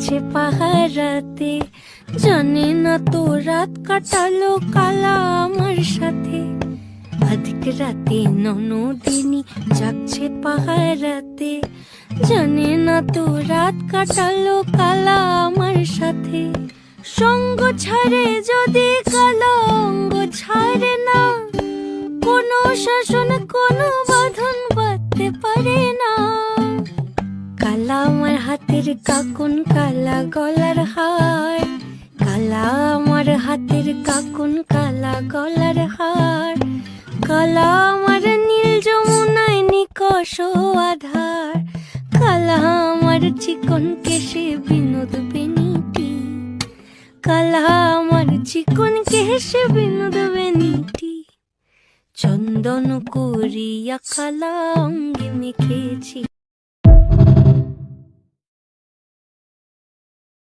আকাশে পাহারাতে, জানে না তো রাত কাটালো কালা আমার সাথে। আধিক রাতে ননদিনী জাগছে পাহারাতে, জানে না তো রাত কাটালো কালা আমার সাথে। সঙ্গ ছাড়ে যদি কালা অঙ্গ ছাড়ে না, কোনো শাসন কোনো বাঁধন বাঁধতে পারে না। কালা আমার হাতের কাকুন কালা গলার হার, কালা আমার হাতের কাকুন কালা গলার হার। কালা আমার নীল যমুনায় নিকষ আধার, কালা আমার চিকন কেশে বিনোদ বেনিটি, কালা আমার চিকন কেশে বিনোদ বেনিটি। চন্দন করিয়া কালা অঙ্গে মেখেছি,